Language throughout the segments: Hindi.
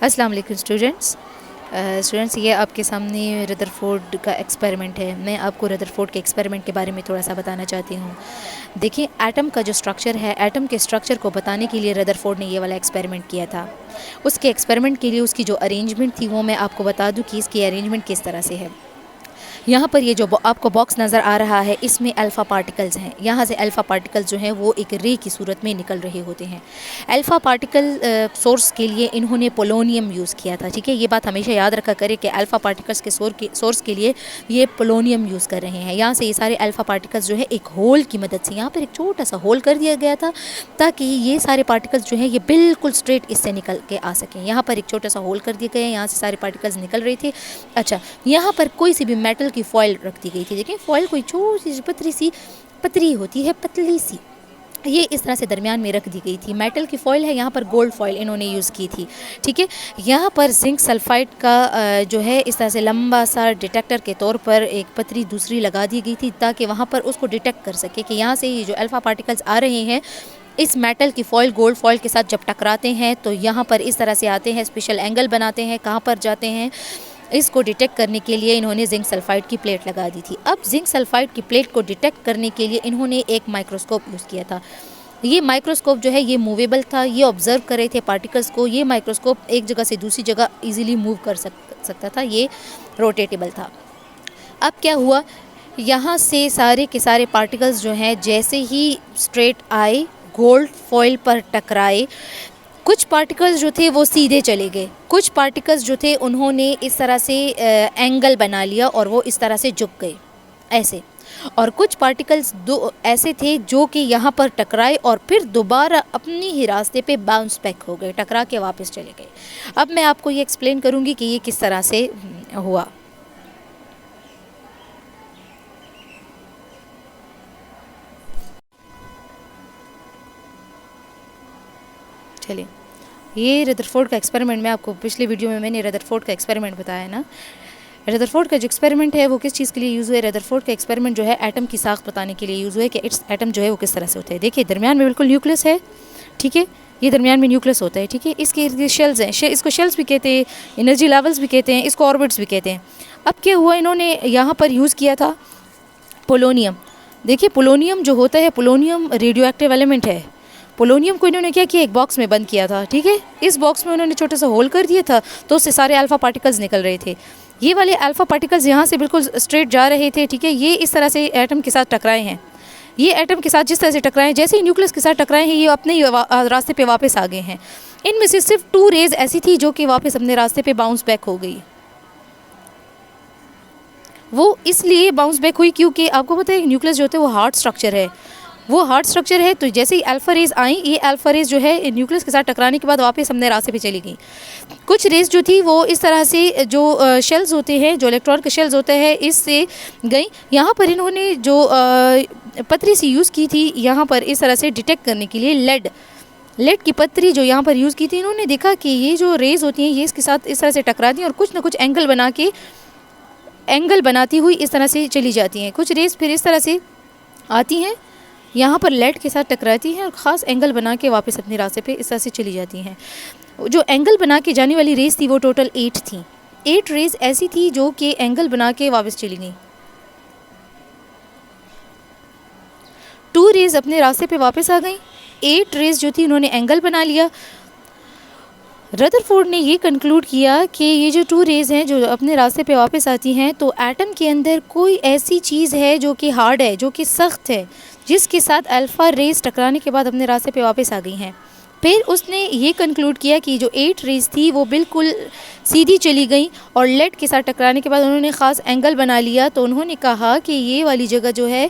अस्सलाम वालेकुम स्टूडेंट्स, ये आपके सामने रदरफोर्ड का एक्सपेरिमेंट है। मैं आपको रदरफोर्ड के एक्सपेरिमेंट के बारे में थोड़ा सा बताना चाहती हूँ। देखिए, एटम का जो स्ट्रक्चर है, एटम के स्ट्रक्चर को बताने के लिए रदरफोर्ड ने ये वाला एक्सपेरिमेंट किया था। उसके एक्सपेरिमेंट के लिए उसकी जो अरेंजमेंट थी वो मैं आपको बता दूँ कि इसकी अरेंजमेंट किस तरह से है। यहाँ पर ये जो आपको बॉक्स नज़र आ रहा है, इसमें अल्फ़ा पार्टिकल्स हैं। यहाँ से अल्फ़ा पार्टिकल्स जो हैं वो एक रे की सूरत में निकल रहे होते हैं। अल्फ़ा पार्टिकल सोर्स के लिए इन्होंने पोलोनियम यूज़ किया था। ठीक है, ये बात हमेशा याद रखा करें कि अल्फ़ा पार्टिकल्स के सोर्स के लिए ये पोलोनियम यूज़ कर रहे हैं। यहाँ से ये सारे अल्फ़ा पार्टिकल्स जो है एक होल की मदद से, यहाँ पर एक छोटा सा होल कर दिया गया था ताकि ये सारे पार्टिकल्स जो हैं ये बिल्कुल स्ट्रेट इससे निकल के आ सकें। यहाँ पर एक छोटा सा होल कर दिया गया है, यहाँ से सारे पार्टिकल्स निकल रहे थे। अच्छा, यहाँ पर कोई सी भी मेटल की फॉइल रख दी गई थी। देखिए, फॉइल कोई छोटी सी पतली होती है, पतली सी, ये इस तरह से दरमियान में रख दी गई थी। मेटल की फॉइल है, यहाँ पर गोल्ड फॉइल इन्होंने यूज़ की थी। ठीक है, यहाँ पर जिंक सल्फाइड का जो है इस तरह से लंबा सा डिटेक्टर के तौर पर एक पतरी दूसरी लगा दी गई थी ताकि वहाँ पर उसको डिटेक्ट कर सके कि यहाँ से ये जो अल्फ़ा पार्टिकल्स आ रहे हैं इस मेटल की फॉइल गोल्ड फॉइल के साथ जब टकराते हैं तो यहाँ पर इस तरह से आते हैं, स्पेशल एंगल बनाते हैं, कहाँ पर जाते हैं इसको डिटेक्ट करने के लिए इन्होंने जिंक सल्फाइड की प्लेट लगा दी थी। अब जिंक सल्फाइड की प्लेट को डिटेक्ट करने के लिए इन्होंने एक माइक्रोस्कोप यूज़ किया था। ये माइक्रोस्कोप जो है ये मूवेबल था, ये ऑब्जर्व कर रहे थे पार्टिकल्स को। ये माइक्रोस्कोप एक जगह से दूसरी जगह इजीली मूव कर सकता था, ये रोटेटेबल था। अब क्या हुआ, यहाँ से सारे के सारे पार्टिकल्स जो हैं जैसे ही स्ट्रेट आए, गोल्ड फॉइल पर टकराए, कुछ पार्टिकल्स जो थे वो सीधे चले गए, कुछ पार्टिकल्स जो थे उन्होंने इस तरह से एंगल बना लिया और वो इस तरह से झुक गए ऐसे, और कुछ पार्टिकल्स दो ऐसे थे जो कि यहाँ पर टकराए और फिर दोबारा अपनी ही रास्ते पे बाउंस बैक हो गए, टकरा के वापस चले गए। अब मैं आपको ये एक्सप्लेन करूँगी कि ये किस तरह से हुआ। चलिए, ये रदरफोर्ड का एक्सपेरिमेंट, मैं आपको पिछले वीडियो में मैंने रदरफोर्ड का एक्सपेरिमेंट बताया ना। रदरफोर्ड का जो एक्सपेरिमेंट है वो किस चीज़ के लिए यूज़ हुआ है? रदरफोर्ड का एक्सपेरिमेंट जो है एटम की साख बताने के लिए यूज़ हुआ है कि इट्स एटम जो है वो किस तरह से होता है। देखिए, दरमियान में बिल्कुल न्यूक्लियस है। ठीक है, ये दरमियान में न्यूक्लियस होता है। ठीक है, इसके इर्द शेल्स हैं, इसको शेल्स भी कहते हैं, एनर्जी लेवल्स भी कहते हैं, इसको ऑर्बिट्स भी कहते हैं। अब क्या हुआ, इन्होंने यहाँ पर यूज़ किया था पोलोनियम। देखिए, पोलोनियम जो होता है, पोलोनियम रेडियो एक्टिव एलिमेंट है। पोलोनियम को इन्होंने क्या किया, एक बॉक्स में बंद किया था। ठीक है, इस बॉक्स में उन्होंने छोटा सा होल कर दिया था तो उससे सारे अल्फ़ा पार्टिकल्स निकल रहे थे। ये वाले अल्फ़ा पार्टिकल्स यहाँ से बिल्कुल स्ट्रेट जा रहे थे। ठीक है, ये इस तरह से एटम के साथ टकराए हैं। ये एटम के साथ जिस तरह से टकराए, जैसे ही न्यूक्लियस के साथ टकराए हैं, ये अपने ही रास्ते पे वापस आ गए हैं। इनमें से सिर्फ 2 रेज ऐसी थी जो कि वापस अपने रास्ते पे बाउंस बैक हो गई। वो इसलिए बाउंस बैक हुई क्योंकि आपको पता है न्यूक्लियस जो होता है वो हार्ड स्ट्रक्चर है, वो हार्ड स्ट्रक्चर है। तो जैसे ही अल्फ़ा रेज आई, ये अल्फ़ा रेज जो है न्यूक्लियस के साथ टकराने के बाद वापस अपने रास्ते पे चली गई। कुछ रेज जो थी वो इस तरह से जो शेल्स होते हैं, जो इलेक्ट्रॉन के शेल्स होते हैं, इससे गई। यहाँ पर इन्होंने जो पतरी सी यूज़ की थी यहाँ पर इस तरह से डिटेक्ट करने के लिए, लेड की पतरी जो यहाँ पर यूज़ की थी, इन्होंने देखा कि ये जो रेज होती हैं ये इसके साथ इस तरह से टकराती हैं और कुछ ना कुछ एंगल बनाती हुई इस तरह से चली जाती हैं। कुछ रेज फिर इस तरह से आती हैं, यहाँ पर लेड के साथ टकराती हैं और ख़ास एंगल बना के वापस अपने रास्ते पे इस तरह से चली जाती हैं। जो एंगल बना के जाने वाली रेस थी वो टोटल 8 थी। 8 रेस ऐसी थी जो कि एंगल बना के वापस चली गई। 2 रेस अपने रास्ते पे वापस आ गई। 8 रेस जो थी उन्होंने एंगल बना लिया। रदरफोर्ड ने ये कंक्लूड किया कि ये जो 2 रेज़ हैं जो अपने रास्ते पे वापस आती हैं, तो एटम के अंदर कोई ऐसी चीज़ है जो कि हार्ड है, जो कि सख्त है, जिसके साथ अल्फ़ा रेज़ टकराने के बाद अपने रास्ते पे वापस आ गई हैं। फिर उसने ये कंक्लूड किया कि जो 8 रेज़ थी वो बिल्कुल सीधी चली गई और लेड के साथ टकराने के बाद उन्होंने ख़ास एंगल बना लिया। तो उन्होंने कहा कि ये वाली जगह जो है,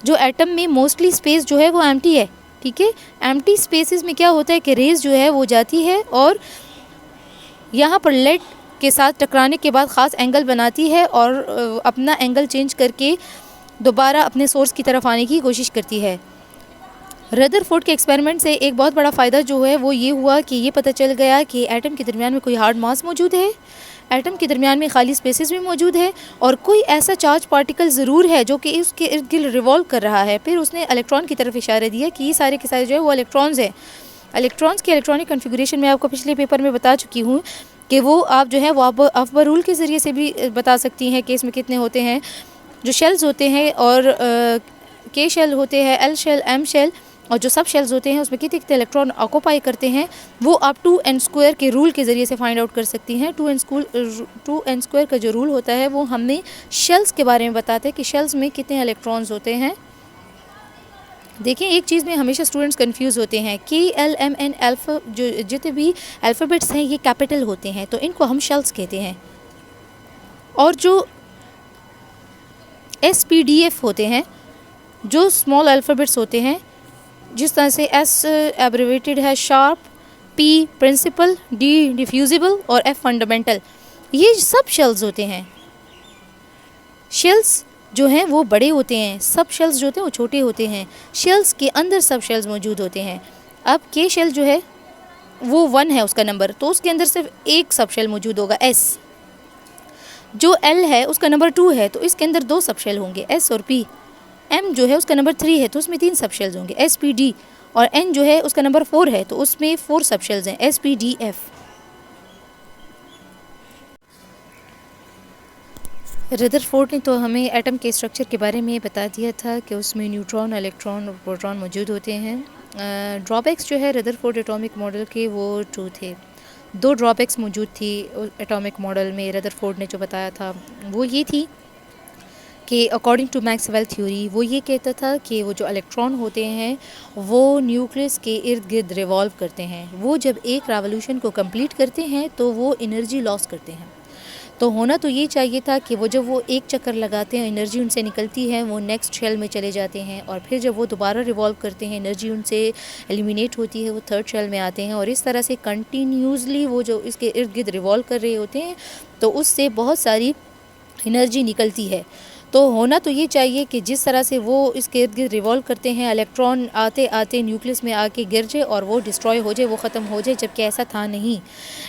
जो एटम में मोस्टली स्पेस जो है वो एम्प्टी है। ठीक है, एम्प्टी स्पेसेस में क्या होता है कि रेज़ जो है वो जाती है और यहाँ पर लेड के साथ टकराने के बाद ख़ास एंगल बनाती है और अपना एंगल चेंज करके दोबारा अपने सोर्स की तरफ आने की कोशिश करती है। रदरफोर्ड के एक्सपेरिमेंट से एक बहुत बड़ा फ़ायदा जो है वो ये हुआ कि ये पता चल गया कि एटम के दरमियान में कोई हार्ड मास मौजूद है, एटम के दरमियान में खाली स्पेसेस भी मौजूद है और कोई ऐसा चार्ज पार्टिकल ज़रूर है जो कि उसके इर्द गिर्द रिवॉल्व कर रहा है। फिर उसने इलेक्ट्रॉन की तरफ इशारा दिया कि ये सारे के सारे जो है वो इलेक्ट्रॉन्स हैं। इलेक्ट्रॉन्स की इलेक्ट्रॉनिक कॉन्फ़िगरेशन मैं आपको पिछले पेपर में बता चुकी हूँ कि वो आप जो है वो आप अकबर रूल के ज़रिए से भी बता सकती हैं कि इसमें कितने होते हैं। जो शेल्स होते हैं और के शेल होते हैं, एल शेल, एम शेल और जो सब शेल्स होते हैं उसमें कितने कितने इलेक्ट्रॉन ऑक्यूपाई करते हैं वो आप 2n² के रूल के ज़रिए से फाइंड आउट कर सकती हैं। 2n² का जो रूल होता है वो हमने शेल्स के बारे में बताते हैं कि शेल्स में कितने इलेक्ट्रॉन्स होते हैं। देखिए एक चीज़ में हमेशा स्टूडेंट्स कंफ्यूज होते हैं कि एल एम एन अल्फ़ा जो जितने भी अल्फ़ाबेट्स हैं ये कैपिटल होते हैं तो इनको हम शेल्स कहते हैं, और जो SPDF होते हैं जो स्मॉल अल्फ़ाबेट्स होते हैं, जिस तरह से S एब्रिवेटेड है sharp, P principal, D diffusible और F फंडामेंटल, ये सब शेल्स होते हैं। शेल्स जो हैं वो बड़े होते हैं, सब शेल्स जो होते हैं वो छोटे होते हैं। शेल्स के अंदर सब शेल्स मौजूद होते हैं। अब के शेल जो है वो 1 है उसका नंबर, तो उसके अंदर सिर्फ एक सब शेल मौजूद होगा S। जो L है उसका नंबर 2 है तो इसके अंदर 2 सब शेल होंगे S और P। M जो है उसका नंबर 3 है तो उसमें 3 सब शेल्स होंगे S P D, और N जो है उसका नंबर 4 है तो उसमें 4 सब शेल्स हैं S P D F। Rutherford ने तो हमें एटम के स्ट्रक्चर के बारे में बता दिया था कि उसमें न्यूट्रॉन, इलेक्ट्रॉन और प्रोटॉन मौजूद होते हैं। ड्रॉबैक्स जो है रदरफोर्ड एटॉमिक मॉडल के वो 2 थे। 2 ड्रॉबैक्स मौजूद थी एटॉमिक मॉडल में, रदरफोर्ड ने जो बताया था वो ये थी कि अकॉर्डिंग टू मैक्सवेल थ्योरी वो ये कहता था कि वो जो इलेक्ट्रॉन होते हैं वो न्यूक्लियस के इर्द गिर्द रिवॉल्व करते हैं। वो जब एक रेवोल्यूशन को कंप्लीट करते हैं तो वो एनर्जी लॉस करते हैं। तो होना तो ये चाहिए था कि वो जब वो एक चक्कर लगाते हैं एनर्जी उनसे निकलती है, वो नेक्स्ट शेल में चले जाते हैं और फिर जब वो दोबारा रिवॉल्व करते हैं एनर्जी उनसे एलिमिनेट होती है, वो थर्ड शेल में आते हैं और इस तरह से कंटिन्यूसली वो जो इसके इर्द गिर्द रिवॉल्व कर रहे होते हैं तो उससे बहुत सारी एनर्जी निकलती है। तो होना तो ये चाहिए कि जिस तरह से वो इसके इर्द गिर्द रिवॉल्व करते हैं इलेक्ट्रॉन आते आते न्यूक्लियस में आके गिर जाए और वो डिस्ट्रॉय हो जाए, वो ख़त्म हो जाए, जबकि ऐसा था नहीं।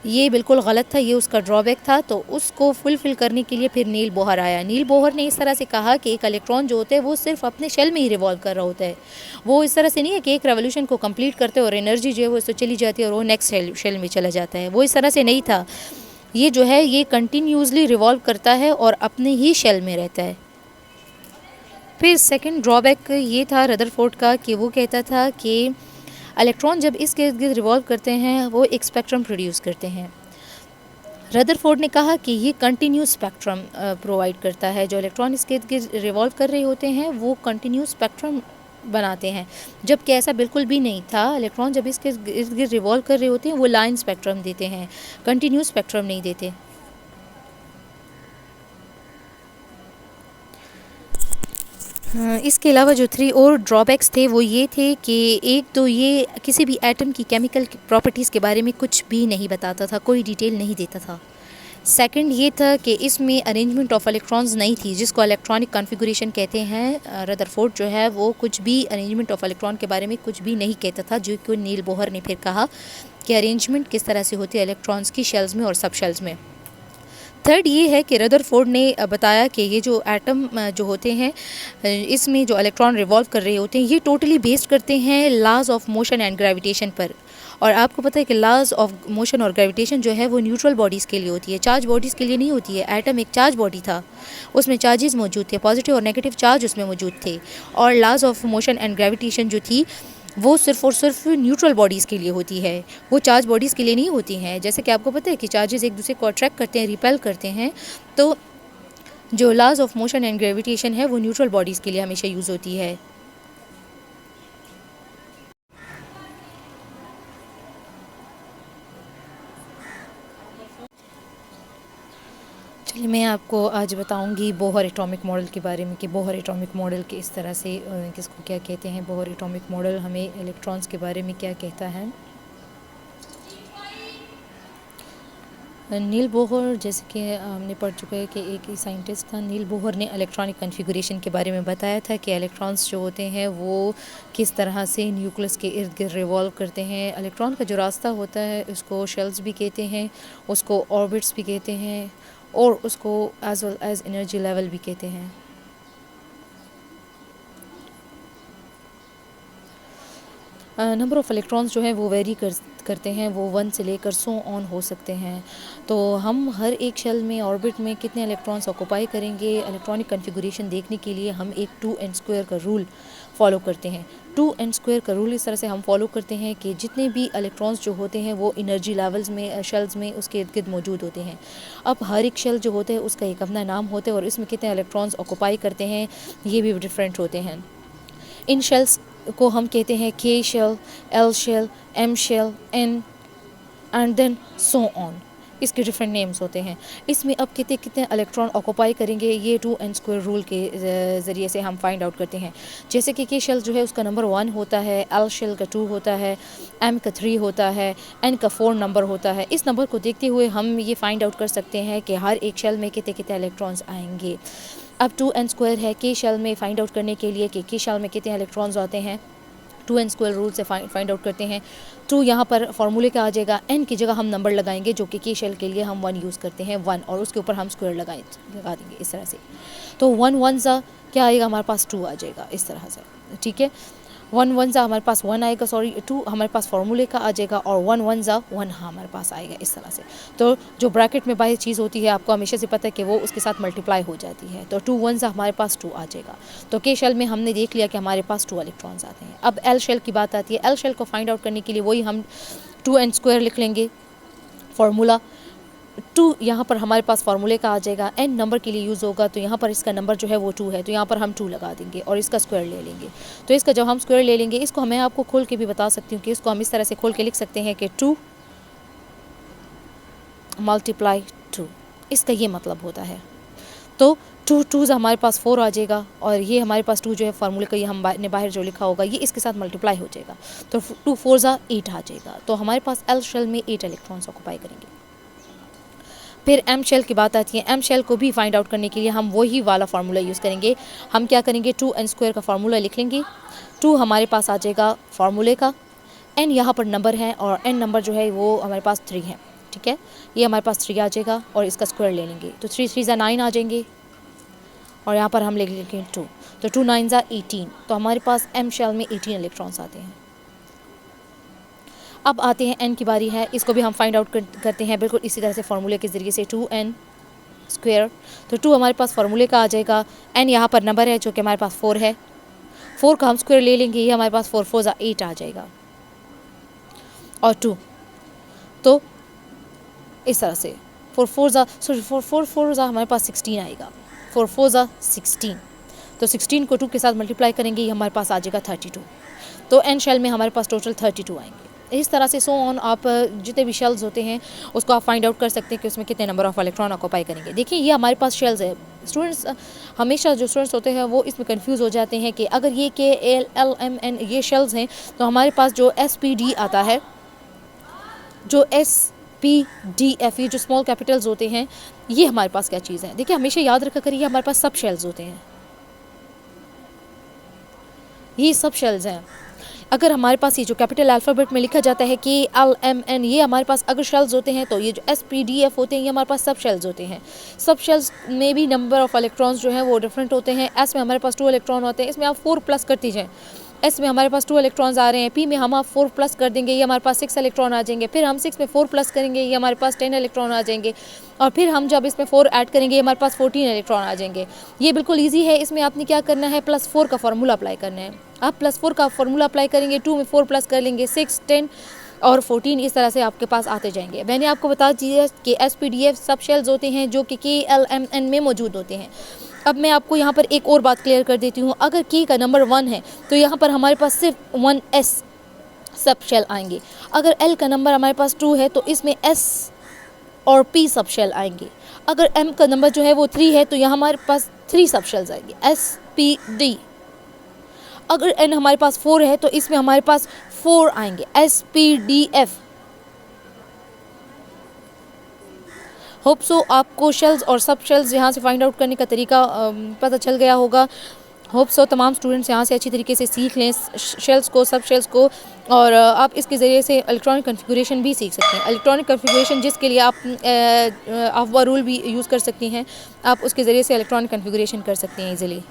ये बिल्कुल गलत था, ये उसका ड्रॉबैक था। तो उसको फुलफ़िल करने के लिए फिर नील बोहर आया। नील बोहर ने इस तरह से कहा कि एक इलेक्ट्रॉन जो होता है वो सिर्फ अपने शेल में ही रिवॉल्व कर रहा होता है। वो इस तरह से नहीं है कि एक रेवोल्यूशन को कंप्लीट करते और एनर्जी जो है वो इससे चली जाती है और वो नेक्स्ट शेल में चला जाता है। वो इस तरह से नहीं था। ये जो है ये कंटिन्यूसली रिवॉल्व करता है और अपने ही शेल में रहता है। फिर सेकंड ड्रॉबैक ये था रदरफोर्ड का कि वो कहता था कि इलेक्ट्रॉन जब इसके इर्द गिर्द रिवॉल्व करते हैं वो एक स्पेक्ट्रम प्रोड्यूस करते हैं। रदरफोर्ड ने कहा कि ये कंटिन्यूस स्पेक्ट्रम प्रोवाइड करता है। जो इलेक्ट्रॉन इसके इर्द गिर्द रिवॉल्व कर रहे होते हैं वो कंटिन्यूस स्पेक्ट्रम बनाते हैं, जबकि ऐसा बिल्कुल भी नहीं था। इलेक्ट्रॉन जब इसके इर्द गिर्द रिवॉल्व कर रहे होते हैं वो लाइन स्पेक्ट्रम देते हैं, कंटिन्यूस स्पेक्ट्रम नहीं देते। इसके अलावा जो 3 और ड्रॉबैक्स थे वो ये थे कि एक तो ये किसी भी एटम की केमिकल प्रॉपर्टीज़ के बारे में कुछ भी नहीं बताता था, कोई डिटेल नहीं देता था। सेकंड ये था कि इसमें अरेंजमेंट ऑफ इलेक्ट्रॉन्स नहीं थी, जिसको इलेक्ट्रॉनिक कॉन्फ़िगरेशन कहते हैं। रदरफोर्ड जो है वो कुछ भी अरेंजमेंट ऑफ इलेक्ट्रॉन के बारे में कुछ भी नहीं कहता था, जो कि नील बोहर ने फिर कहा कि अरेंजमेंट किस तरह से होती है इलेक्ट्रॉन्स की शेल्स में और सब शेल्स में। थर्ड ये है कि रदरफोर्ड ने बताया कि ये जो एटम जो होते हैं इसमें जो इलेक्ट्रॉन रिवॉल्व कर रहे होते हैं ये टोटली बेस्ड करते हैं laws of motion and gravitation पर। और आपको पता है कि लॉज ऑफ मोशन और ग्रेविटेशन जो है वो न्यूट्रल बॉडीज़ के लिए होती है, चार्ज बॉडीज़ के लिए नहीं होती है। एटम एक चार्ज बॉडी था, उसमें चार्जेस मौजूद थे, पॉजिटिव और नेगेटिव चार्ज उसमें मौजूद थे। और laws of motion and gravitation जो थी वो सिर्फ और सिर्फ न्यूट्रल बॉडीज़ के लिए होती है, वो चार्ज बॉडीज़ के लिए नहीं होती हैं। जैसे कि आपको पता है कि चार्जेस एक दूसरे को अट्रैक्ट करते हैं, रिपेल करते हैं। तो जो laws of motion and gravitation है वो न्यूट्रल बॉडीज़ के लिए हमेशा यूज़ होती है। चलिए मैं आपको आज बताऊंगी बोहर एटॉमिक मॉडल के बारे में कि बोहर एटॉमिक मॉडल के इस तरह से किसको क्या कहते हैं। बोहर एटॉमिक मॉडल हमें इलेक्ट्रॉन्स के बारे में क्या कहता है। नील बोहर, जैसे कि हमने पढ़ चुका है कि एक ही साइंटिस्ट था, नील बोहर ने इलेक्ट्रॉनिक कॉन्फ़िगरेशन के बारे में बताया था कि इलेक्ट्रॉन्स जो होते हैं वो किस तरह से न्यूक्लियस के इर्द गिर्द रिवॉल्व करते हैं। इलेक्ट्रॉन का जो रास्ता होता है उसको शेल्स भी कहते हैं, उसको ऑर्बिट्स भी कहते हैं और उसको as well as energy level भी कहते हैं। नंबर ऑफ़ इलेक्ट्रॉन्स जो हैं वो वेरी करते हैं, वो 1 से लेकर सो ऑन हो सकते हैं। तो हम हर एक शेल में ऑर्बिट में कितने इलेक्ट्रॉन्स ऑक्यूपाई करेंगे, इलेक्ट्रॉनिक कॉन्फ़िगरेशन देखने के लिए हम एक 2n² का रूल फॉलो करते हैं। 2n² का रूल इस तरह से हम फॉलो करते हैं कि जितने भी इलेक्ट्रॉन्स जो होते हैं वो एनर्जी लेवल्स में शेल्स में उसके इर्द गिर्द मौजूद होते हैं। अब हर एक शेल जो होता है उसका एक अपना नाम होता है और इसमें कितने इलेक्ट्रॉन्स ऑक्यूपाई करते हैं ये भी डिफरेंट होते हैं। इन शेल्स को हम कहते हैं K shell, L shell, M shell, N and then so on. इसके डिफरेंट नेम्स होते हैं। इसमें अब कितने कितने इलेक्ट्रॉन ऑक्यूपाई करेंगे ये 2n² रूल के ज़रिए से हम फाइंड आउट करते हैं। जैसे कि K शेल जो है उसका नंबर 1 होता है, L शेल का 2 होता है, M का 3 होता है, N का 4 नंबर होता है। इस नंबर को देखते हुए हम ये फाइंड आउट कर सकते हैं कि हर एक शेल में कितने कितने इलेक्ट्रॉन्स आएंगे। अब 2n² है K शेल में फाइंड आउट करने के लिए कि K शेल में कितने इलेक्ट्रॉन्स आते हैं 2n² रूल से फाइंड आउट करते हैं। 2 यहाँ पर फार्मूले का आ जाएगा, n की जगह हम नंबर लगाएंगे जो कि K शेल के लिए हम 1 यूज़ करते हैं 1 और उसके ऊपर हम स्क्वायर लगा देंगे इस तरह से। तो 1 1 सा क्या आएगा हमारे पास 2 आ जाएगा इस तरह से, ठीक है। 1 1 सा हमारे पास 1 आएगा, सॉरी 2 हमारे पास फार्मूले का आ जाएगा और 1 1 सा 1 हमारे पास आएगा इस तरह से। तो जो ब्रैकेट में बाहर चीज़ होती है आपको हमेशा से पता है कि वो उसके साथ मल्टीप्लाई हो जाती है। तो 2 1 सा हमारे पास 2 आ जाएगा। तो K शेल में हमने देख लिया कि हमारे पास 2 इलेक्ट्रॉन्स आते हैं। अब L शेल की बात आती है। L शेल को फाइंड आउट करने के लिए वही हम 2n² लिख लेंगे फार्मूला। 2 यहाँ पर हमारे पास फार्मूले का आ जाएगा, n नंबर के लिए यूज़ होगा तो यहाँ पर इसका नंबर जो है वो 2 है तो यहाँ पर हम 2 लगा देंगे और इसका स्क्वायर ले लेंगे। तो इसका जब हम स्क्वायर ले लेंगे इसको मैं आपको खोल के भी बता सकती हूँ कि इसको हम इस तरह से खोल के लिख सकते हैं कि 2 मल्टीप्लाई 2, इसका ये मतलब होता है। तो 2 2 हमारे पास 4 आ जाएगा और ये हमारे पास 2 जो है फार्मूले का ये हम ने बाहर जो लिखा होगा ये इसके साथ मल्टीप्लाई हो जाएगा। तो 2 4 8 आ जाएगा। तो हमारे पास L शेल में 8 इलेक्ट्रॉन्स ऑक्यूपाई करेंगे। फिर M शेल की बात आती है। M शेल को भी फाइंड आउट करने के लिए हम वही वाला फार्मूला यूज़ करेंगे। हम क्या करेंगे 2n² का फार्मूला लिख लेंगे। 2 हमारे पास आ जाएगा फार्मूले का, n यहाँ पर नंबर है और n नंबर जो है वो हमारे पास 3 है, ठीक है। ये हमारे पास 3 आ जाएगा और इसका स्क्वायर ले लेंगे तो 3 3 9 आ जाएंगे और यहाँ पर हम लिख लेंगे 2 तो 2 9 18। तो हमारे पास M शेल में 18 इलेक्ट्रॉन्स आते हैं। अब आते हैं n की बारी है, इसको भी हम फाइंड आउट करते हैं बिल्कुल इसी तरह से फार्मूले के ज़रिए से 2n²। तो 2 हमारे पास फार्मूले का आ जाएगा, n यहाँ पर नंबर है जो कि हमारे पास 4 है, 4 का हम स्क्वायर ले लेंगे, ये हमारे पास 4 4 8 आ जाएगा और 2 तो इस तरह से 4 4 हमारे पास 16 आएगा, 4 4 16। तो 16 को 2 के साथ मल्टीप्लाई करेंगे ये हमारे पास आ जाएगा 32। तो n शेल में हमारे पास टोटल 32 आएंगे। इस तरह से सो ऑन आप जितने भी शेल्स होते हैं उसको आप फाइंड आउट कर सकते हैं कि उसमें कितने नंबर ऑफ़ इलेक्ट्रॉन ऑक्यूपाई करेंगे। देखिए ये हमारे पास शेल्स है। स्टूडेंट्स हमेशा जो स्टूडेंट्स होते हैं वो इसमें कंफ्यूज हो जाते हैं कि अगर ये K L L M N ये शेल्स हैं तो हमारे पास जो S P D आता है, जो S P D F ये जो स्मॉल कैपिटल्स होते हैं ये हमारे पास क्या चीज़ है। देखिए हमेशा याद रखा करिए हमारे पास सब शेल्स होते हैं, ये सब शेल्स हैं। अगर हमारे पास ये जो कैपिटल अल्फ़ाबेट में लिखा जाता है कि L M N ये हमारे पास अगर शेल्स होते हैं तो ये जो S P D F होते हैं ये हमारे पास सब शेल्स होते हैं। सब शेल्स में भी नंबर ऑफ़ इलेक्ट्रॉन्स जो हैं वो डिफरेंट होते हैं। S में हमारे पास 2 इलेक्ट्रॉन होते हैं, इसमें आप 4 प्लस करती जाएँ। S में हमारे पास 2 इलेक्ट्रॉन्स आ रहे हैं, P में हम आप 4 प्लस कर देंगे ये हमारे पास 6 इलेक्ट्रॉन आ जाएंगे। फिर हम 6 में 4 प्लस करेंगे ये हमारे पास 10 इलेक्ट्रॉन आ जाएंगे और फिर हम जब इसमें 4 ऐड करेंगे ये हमारे पास 14 इलेक्ट्रॉन आ जाएंगे। ये बिल्कुल ईजी है, इसमें आपने क्या करना है +4 का फार्मूला अप्लाई करना है। आप +4 का फार्मूला अप्लाई करेंगे, 2 में 4 प्लस कर लेंगे, 6 10 और 14 इस तरह से आपके पास आते जाएंगे। मैंने आपको बता दिया कि SPDF सब शेल्स होते हैं जो कि K L M N में मौजूद होते हैं। अब मैं आपको यहाँ पर एक और बात क्लियर कर देती हूँ। अगर K का नंबर 1 है तो यहाँ पर हमारे पास सिर्फ 1S सब शेल आएंगे। अगर L का नंबर हमारे पास 2 है तो इसमें S और P सब शेल आएंगे। अगर M का नंबर जो है वो 3 है तो यहाँ हमारे पास 3 सब शेल्स आएंगे S P D। अगर N हमारे पास 4 है तो इसमें हमारे पास 4 आएंगे S P D F। Hope so आपको शेल्स और सब शेल्स यहाँ से फाइंड आउट करने का तरीका पता चल गया होगा। होप सो तमाम स्टूडेंट्स यहाँ से अच्छी तरीके से सीख लें शेल्स को, सब शेल्स को, और आप इसके ज़रिए से इलेक्ट्रॉनिक कॉन्फ़िगरेशन भी सीख सकते हैं। इलेक्ट्रॉनिक कॉन्फ़िगरेशन जिसके लिए आप अफ़वा रूल भी यूज़ कर सकती हैं, आप उसके ज़रिए से इलेक्ट्रॉनिक कॉन्फ़िगरेशन कर सकती हैं ईज़िली।